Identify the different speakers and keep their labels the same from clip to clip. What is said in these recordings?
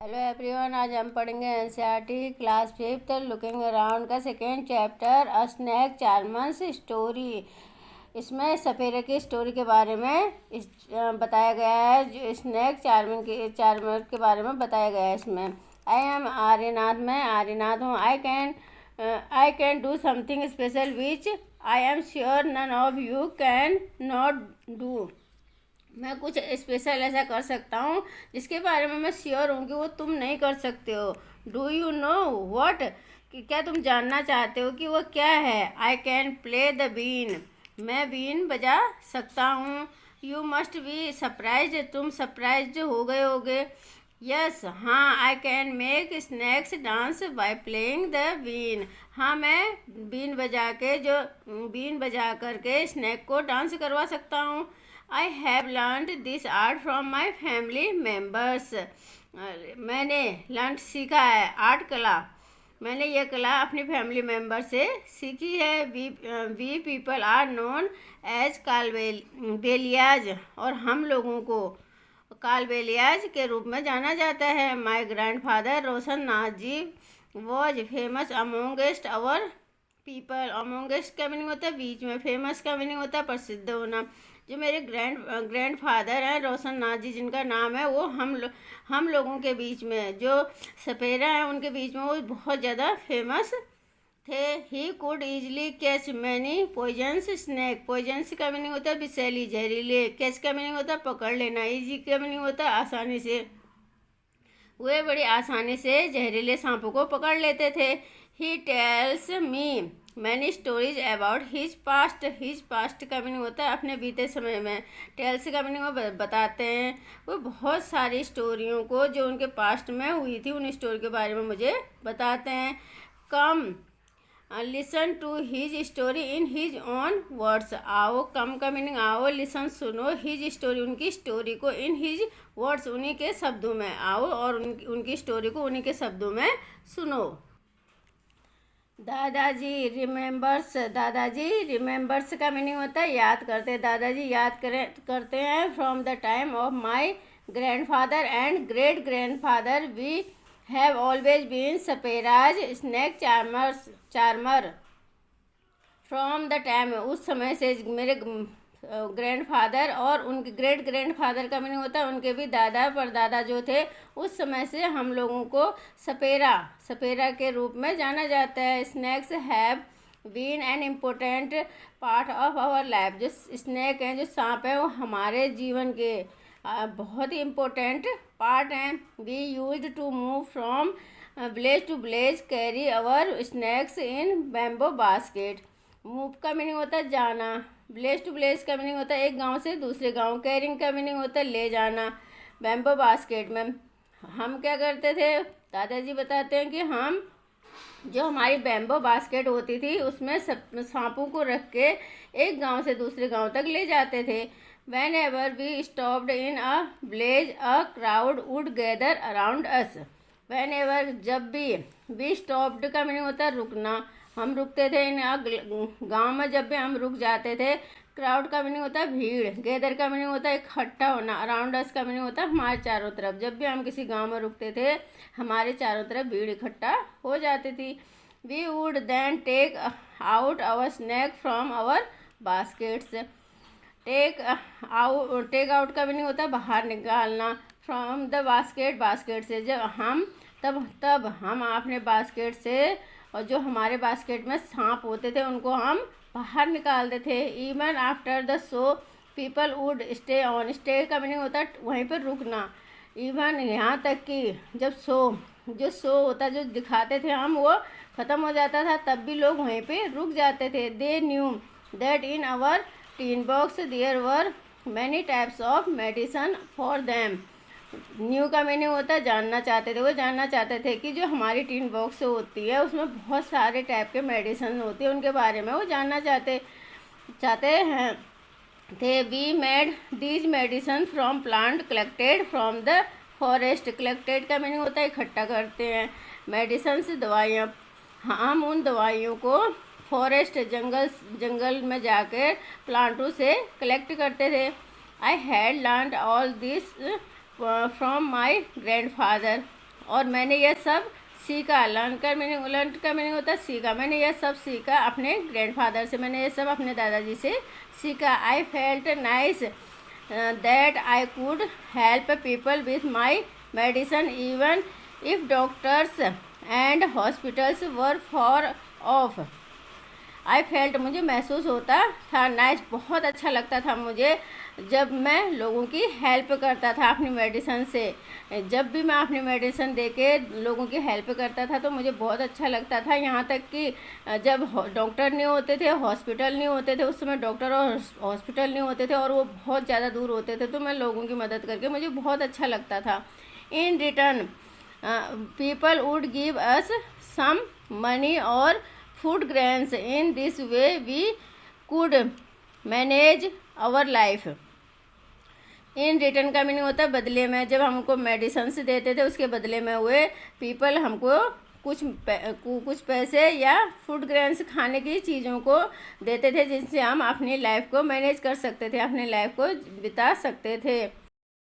Speaker 1: Hello everyone, आज हम पढ़ेंगे NCERT class fifth looking around का second chapter a snake charmers story. इसमें सपेरे की स्टोरी के बारे में बताया गया है। जो स्नैक चार्मर के बारे में बताया गया है इसमें। आई एम आर्यनाथ, मैं आर्यनाथ हूँ। I can do something special which I am sure none of you can not do. मैं कुछ स्पेशल ऐसा कर सकता हूँ जिसके बारे में मैं श्योर हूँ कि वो तुम नहीं कर सकते हो। डू यू नो वॉट, कि क्या तुम जानना चाहते हो कि वो क्या है। I can play the been, मैं बीन बजा सकता हूँ। यू मस्ट बी सरप्राइज, तुम सरप्राइज हो गए होगे। यस, हाँ, I can make snakes dance by playing the been, हाँ, मैं बीन बजा करके स्नैक को डांस करवा सकता हूँ। I have learned this art from my family members, मैंने लर्न सीखा है आर्ट कला, मैंने ये कला अपनी फैमिली मेम्बर से सीखी है। We people are known as Kalbelias, और हम लोगों को कालबेलियाज के रूप में जाना जाता है। My grandfather Roshan Nath ji was famous amongst our people. Amongst का मीनिंग होता है बीच में, फेमस का मीनिंग होता है प्रसिद्ध होना। जो मेरे ग्रैंड फादर हैं रोशन नाथ जी, जिनका नाम है, वो हम लोगों के बीच में, जो सपेरा हैं उनके बीच में वो बहुत ज़्यादा फेमस थे। He could easily catch many poisonous snake, poisonous का मीनिंग होता है विषैली जहरीले, कैच का मीनिंग होता है पकड़ लेना, ईजी का मीनिंग होता है आसानी से। वे बड़ी आसानी से जहरीले सांपों को पकड़ लेते थे। He tells me many stories about his past का मीनिंग होता है अपने बीते समय में। टेल्स का मीनिंग वो बताते हैं। वो बहुत सारी स्टोरियों को जो उनके पास्ट में हुई थी उन स्टोरी के बारे में मुझे बताते हैं। Come listen to his story in his own words, आओ, कम का मीनिंग आओ, लिसन सुनो, हिज स्टोरी उनकी स्टोरी को, इन हिज वर्ड्स उन्हीं के शब्दों में आओ और उनकी स्टोरी को उन्हीं के शब्दों में सुनो। दादाजी रिमेंबर्स का मीनिंग होता है याद करते। दादाजी याद करते हैं। From the time of my grandfather and great grandfather we have always been saperas snake charmer. From the time, उस समय से, मेरे ग्रैंडफादर और उनके ग्रेट ग्रैंडफादर का मीनिंग होता है उनके भी दादा परदादा जो थे, उस समय से हम लोगों को सपेरा के रूप में जाना जाता है। Snakes have been an important part of our life, जो स्नैक हैं, जो सांप हैं, वो हमारे जीवन के बहुत ही इम्पोर्टेंट पार्ट हैं। We used to move from village to village, carry our snakes in bamboo basket. Move का मीनिंग होता है जाना, विलेज टू विलेज का मीनिंग होता है एक गांव से दूसरे गांव, कैरिंग का मीनिंग होता है ले जाना। बैम्बो बास्केट में हम क्या करते थे, दादाजी बताते हैं कि हम जो हमारी बैम्बो बास्केट होती थी उसमें सांपों को रख के एक गांव से दूसरे गांव तक ले जाते थे। Whenever we stopped in a village a crowd would gather around us. Whenever, जब भी, वी स्टॉप्ड का मीनिंग होता है रुकना, हम रुकते थे इन गांव में, जब भी हम रुक जाते थे। क्राउड का मीनिंग होता है भीड़, गैदर का मीनिंग होता है इकट्ठा होना, अराउंड अस का मीनिंग होता है हमारे चारों तरफ। जब भी हम किसी गांव में रुकते थे हमारे चारों तरफ भीड़ इकट्ठा हो जाती थी। We would then take out our snake from our baskets. Take out का मीनिंग होता है बाहर निकालना, फ्रॉम द बास्केट से, जब हम तब हम अपने बास्केट से, और जो हमारे बास्केट में सांप होते थे उनको हम बाहर निकालते थे। Even after the show people would stay on, stay का मीनिंग होता है वहीं पर रुकना। इवन यहाँ तक कि जब जो शो होता, जो दिखाते थे हम, वो ख़त्म हो जाता था तब भी लोग वहीं पे रुक जाते थे। They knew that in our tin box there were many types of medicine for them. Knew का मीनिंग होता है जानना चाहते थे, वो जानना चाहते थे कि जो हमारी टीन बॉक्स होती है उसमें बहुत सारे टाइप के मेडिसिन होती है, उनके बारे में वो जानना चाहते हैं थे। We made these medicine from plant collected from the forest. Collected का मीनिंग होता है इकट्ठा करते हैं, मेडिसिन दवाइयाँ, हम उन दवाइयों को फॉरेस्ट जंगल में जाकर प्लांटों से कलेक्ट करते थे। I had learned all this from my grandfather, और मैंने यह सब सीखा। लर्न का मीनिंग होता है सीखा। मैंने यह सब सीखा अपने ग्रैंडफादर से, मैंने ये सब अपने दादाजी से सीखा। I felt nice that I could help people with my medicine even if doctors and hospitals were far off. I felt मुझे महसूस होता था, नाइस बहुत अच्छा लगता था मुझे जब मैं लोगों की हेल्प करता था अपनी मेडिसिन से। जब भी मैं अपनी मेडिसिन दे के लोगों की हेल्प करता था तो मुझे बहुत अच्छा लगता था। यहाँ तक कि जब डॉक्टर नहीं होते थे, हॉस्पिटल नहीं होते थे, उस समय डॉक्टर और हॉस्पिटल नहीं होते थे और वो बहुत ज़्यादा दूर होते थे, तो मैं लोगों की मदद करके मुझे बहुत अच्छा लगता था। In return people would give us some money और food grains. In this way we could manage our life. In return का मीनिंग होता है बदले में। जब हमको मेडिसिन देते थे उसके बदले में हुए पीपल हमको कुछ पैसे या फूड ग्रेन्स खाने की चीज़ों को देते थे, जिनसे हम अपनी लाइफ को मैनेज कर सकते थे, अपनी लाइफ को बिता सकते थे।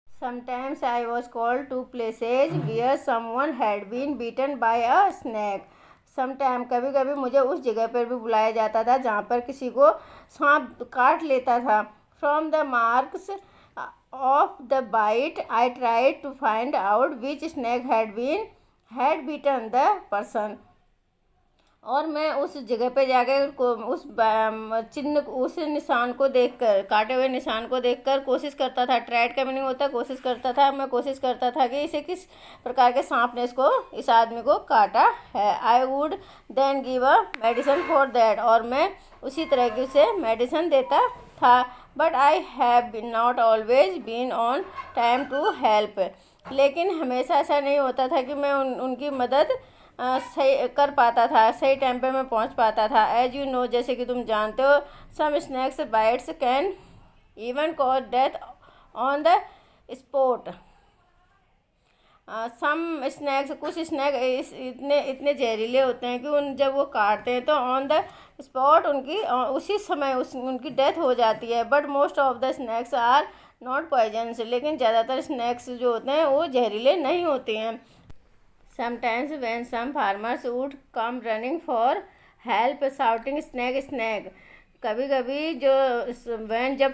Speaker 1: Sometimes I was called to places where someone had been bitten by a snake. Sometime कभी कभी मुझे उस जगह पर भी बुलाया जाता था जहाँ पर किसी को सांप काट लेता था। From the marks of the bite I tried to find out which snake had bitten the person. और मैं उस जगह पे जाकर उस चिन्ह, उस निशान को देखकर, काटे हुए निशान को देखकर कोशिश करता था। ट्राइड का मीनिंग होता है कोशिश करता था। मैं कोशिश करता था कि इसे किस प्रकार के सांप ने इस आदमी को काटा है। I would then give a medicine for that. और मैं उसी तरह की उसे मेडिसिन देता था। But I have not always been on time to help. लेकिन हमेशा ऐसा नहीं होता था कि मैं उनकी मदद सही कर पाता था, सही टाइम पे मैं पहुंच पाता था। एज यू नो, जैसे कि तुम जानते हो, some snakes bites can even cause death on the spot. Some snakes, कुछ स्नैक इतने जहरीले होते हैं कि जब वो काटते हैं तो ऑन द स्पॉट उसी समय उनकी डेथ हो जाती है। But most of the snakes are not poisonous. लेकिन ज़्यादातर स्नैक्स जो होते हैं वो जहरीले नहीं होते हैं। Sometimes when some farmers would come running for help shouting snake snake। कभी कभी जब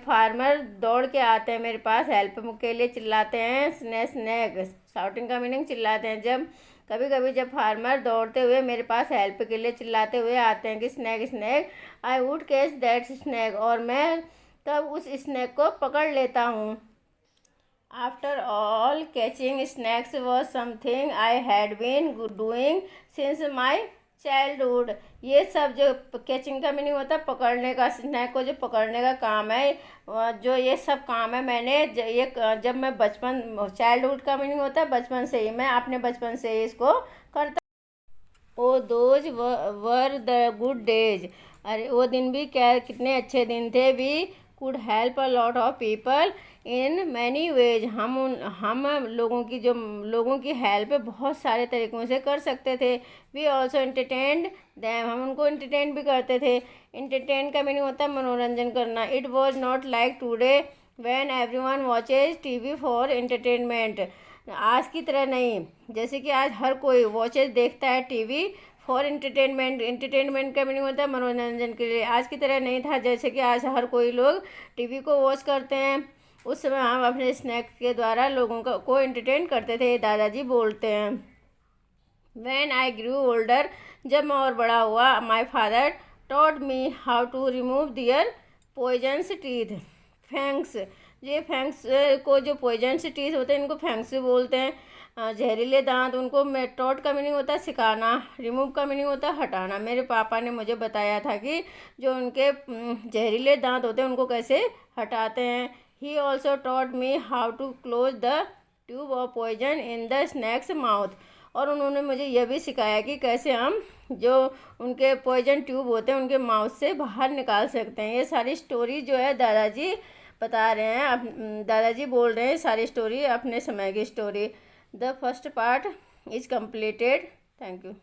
Speaker 1: फार्मर दौड़ के आते हैं मेरे पास हेल्प के लिए, चिल्लाते हैं स्नैक स्नैक। शाउटिंग का मीनिंग चिल्लाते हैं। कभी कभी जब फार्मर दौड़ते हुए मेरे पास हेल्प के लिए चिल्लाते हुए आते हैं कि snake snake, I would catch that snake. और मैं तब उस स्नैक को पकड़ लेता हूँ। After all, catching snakes was something I had been doing since my childhood। ये सब जो कैचिंग का मीनिंग होता है पकड़ने का, स्नैक को जो पकड़ने का काम है, जो ये सब काम है मैंने जब मैं बचपन, चाइल्डहुड का मीनिंग होता है बचपन से ही, मैं अपने बचपन से ही इसको करता। Oh those were the good days. अरे वो दिन भी क्या कितने अच्छे दिन थे। We could help a lot of people in many ways. हम लोगों की हेल्प बहुत सारे तरीक़ों से कर सकते थे। We also entertained them. हम उनको एंटरटेन भी करते थे। एंटरटेन का मीनिंग होता है मनोरंजन करना। It was not like today when everyone watches TV for entertainment. आज की तरह नहीं, जैसे कि आज हर कोई वॉचेज देखता है टीवी फॉर एंटरटेनमेंट। एंटरटेनमेंट का मीनिंग होता है मनोरंजन के लिए। आज की तरह नहीं था जैसे कि आज हर कोई लोग टीवी को वॉच करते हैं। उस समय हम अपने स्नैक के द्वारा लोगों को एंटरटेन करते थे, दादाजी बोलते हैं। व्हेन आई ग्रू ओल्डर, जब मैं और बड़ा हुआ, my father taught me how to remove their poisonous teeth. Fangs, ये फैंक्स को जो पॉइजनस टीथ होते हैं इनको फैंक्स बोलते हैं। जहरीले दांत, उनको टॉट का मीनिंग होता है सिखाना, रिमूव का मीनिंग होता है हटाना। मेरे पापा ने मुझे बताया था कि जो उनके जहरीले दांत होते हैं उनको कैसे हटाते हैं। He also taught me how to close the tube of poison in the snake's mouth. और उन्होंने मुझे यह भी सिखाया कि कैसे हम जो उनके पॉइजन ट्यूब होते हैं उनके माउथ से बाहर निकाल सकते हैं। ये सारी स्टोरी जो है दादाजी बता रहे हैं, दादाजी बोल रहे हैं सारी स्टोरी, अपने समय की story. The first part is completed. Thank you.